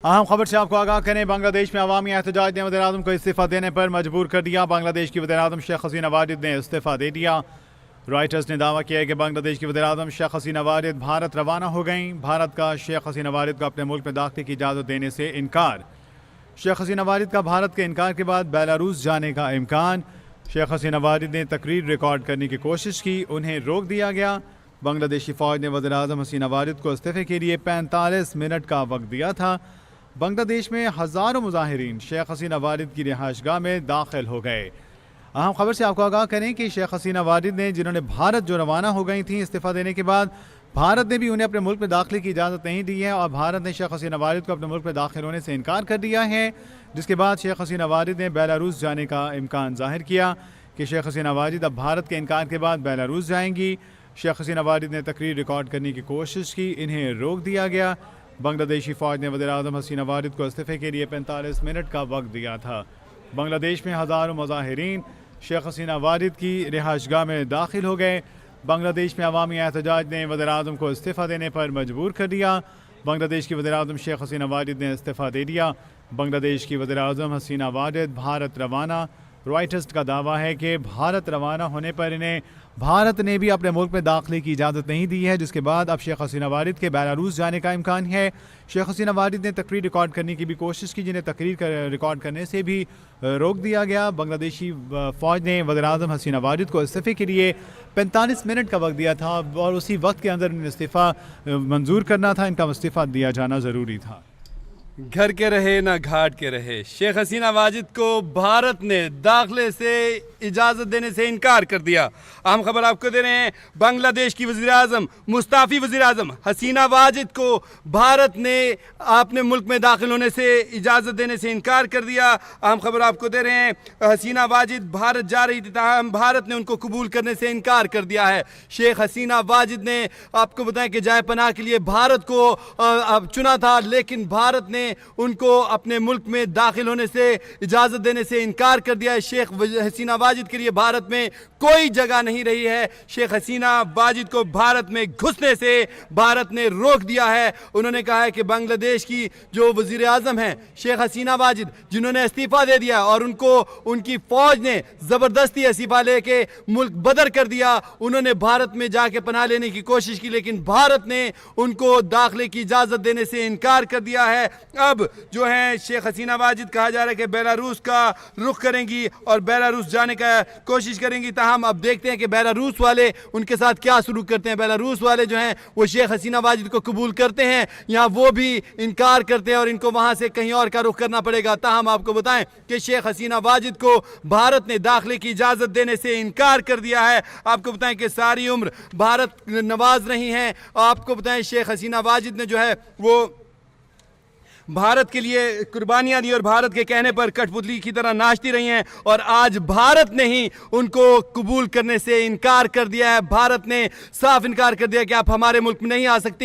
अहम खबर से आपको आगाह करें। बांग्लादेश में अवामी एहतजाज ने वज़ीर-ए-आज़म को इस्तीफ़ा देने पर मजबूर कर दिया। बांग्लादेश की वज़ीर-ए-आज़म शेख हसीना वाजिद ने इस्तीफ़ा दे दिया। रॉयटर्स ने दावा किया है कि बांग्लादेश की वज़ीर-ए-आज़म शेख हसीना वाजिद भारत रवाना हो गईं। भारत का शेख हसीना वाजिद को अपने मुल्क में दाखिले की इजाज़त देने से इनकार। शेख हसीना वाजिद का भारत के इनकार के बाद बेलारूस जाने का इम्कान। शेख हसीना वाजिद ने तकरीर रिकॉर्ड करने की कोशिश की, उन्हें रोक दिया गया। बांग्लादेशी फ़ौज ने वज़ीर-ए-आज़म हसीना वाजिद को इस्तीफ़े के लिए 45 मिनट का वक्त दिया था। बांग्लादेश में हज़ारों मुज़ाहिरीन शेख हसीना वाजिद की रिहाइशगाह में दाखिल हो गए। अहम खबर से आपको आगाह करें कि शेख हसीना वाजिद ने, जिन्होंने भारत जो रवाना हो गई थी इस्तीफ़ा देने के बाद, भारत ने भी उन्हें अपने मुल्क में दाखिले की इजाज़त नहीं दी है और भारत ने शेख हसीना वाजिद को अपने मुल्क में दाखिल होने से इनकार कर दिया है। जिसके बाद शेख हसीना वाजिद ने बेलारूस जाने का इम्कान ज़ाहिर किया कि शेख हसीना वाजिद अब भारत के इनकार के बाद बेलारूस जाएंगी। शेख हसीना वाजिद ने तकरीर रिकॉर्ड करने की कोशिश की, इन्हें रोक दिया गया। बांग्लादेशी फ़ौज ने वज़ीर-ए-आज़म हसीना वाजिद को इस्तीफ़े के लिए 45 मिनट का वक्त दिया था। बांग्लादेश में हज़ारों मुज़ाहिरीन शेख हसीना वाजिद की रिहाइशगाह में दाखिल हो गए। बांग्लादेश में अवामी एहतजाज ने वज़ीर-ए-आज़म को इस्तीफ़ा देने पर मजबूर कर दिया। बांग्लादेश की वज़ीर-ए-आज़म शेख हसीना वाजिद ने इस्तीफ़ा दे दिया। बांग्लादेश की वज़ीर-ए-आज़म हसीना वाजिद भारत रवाना। रॉयटर्स का दावा है कि भारत रवाना होने पर इन्हें भारत ने भी अपने मुल्क में दाखिले की इजाज़त नहीं दी है, जिसके बाद अब शेख हसीना वाजिद के बेलारूस जाने का इम्कान है। शेख हसीना वाजिद ने तकरीर रिकॉर्ड करने की भी कोशिश की, जिन्हें तकरीर रिकॉर्ड करने से भी रोक दिया गया। बांग्लादेशी फ़ौज ने वज़ीर-ए-आज़म हसीना वाजिद को इस्तीफ़े के लिए 45 मिनट का वक्त दिया था और उसी वक्त के अंदर इन्हें इस्तीफ़ा मंजूर करना था, इनका इस्तीफ़ा दिया जाना ज़रूरी था। घर के रहे ना घाट के रहे, शेख हसीना वाजिद को भारत ने दाखिले से इजाज़त देने से इनकार कर दिया। अहम खबर आपको दे रहे हैं, बांग्लादेश की वज़ीर-ए-आज़म मुस्ताफ़ी वज़ीर-ए-आज़म हसीना वाजिद को भारत ने अपने मुल्क में दाखिल होने से इजाज़त देने से इनकार कर दिया। अहम खबर आपको दे रहे हैं, हसीना वाजिद भारत जा रही थी, ताहम भारत ने उनको कबूल करने से इनकार कर दिया है। शेख हसीना वाजिद ने, आपको बताएं कि जाए पनाह के लिए भारत को चुना था, लेकिन भारत ने उनको अपने मुल्क में दाखिल होने से इजाज़त देने से इनकार कर दिया है। शेख हसीना वाजिद के लिए भारत में कोई जगह नहीं रही है। शेख हसीना वाजिद को भारत में घुसने से भारत ने रोक दिया है। उन्होंने कहा है कि बांग्लादेश की जो वज़ीर-ए-आज़म हैं शेख हसीना वाजिद, जिन्होंने इस्तीफ़ा दे दिया और उनको उनकी फ़ौज ने ज़बरदस्ती इस्तीफ़ा लेके मुल्क बदर कर दिया, उन्होंने भारत में जाके पनाह लेने की कोशिश की, लेकिन भारत ने उनको दाखिले की इजाज़त देने से इनकार कर दिया है। अब जो है शेख हसीना वाजिद, कहा जा रहा है कि बेलारूस का रुख करेंगी और बेलारूस जाने का कोशिश करेंगी। ताहम अब देखते हैं कि बेलारूस वाले उनके साथ क्या सलूक करते हैं। बेलारूस वाले जो हैं वो शेख हसीना वाजिद को कबूल करते हैं या वो भी इनकार करते हैं और इनको वहाँ से कहीं और का रुख करना पड़ेगा। ताहम आपको बताएं कि शेख हसीना वाजिद को भारत ने दाखिले की इजाज़त देने से इनकार कर दिया है। आपको बताएं कि सारी उम्र भारत नवाज रही हैं। आपको बताएं शेख हसीना वाजिद ने जो है वो भारत के लिए कुर्बानियां दी और भारत के कहने पर कठपुतली की तरह नाचती रही हैं, और आज भारत ने ही उनको कबूल करने से इनकार कर दिया है। भारत ने साफ इनकार कर दिया कि आप हमारे मुल्क में नहीं आ सकती।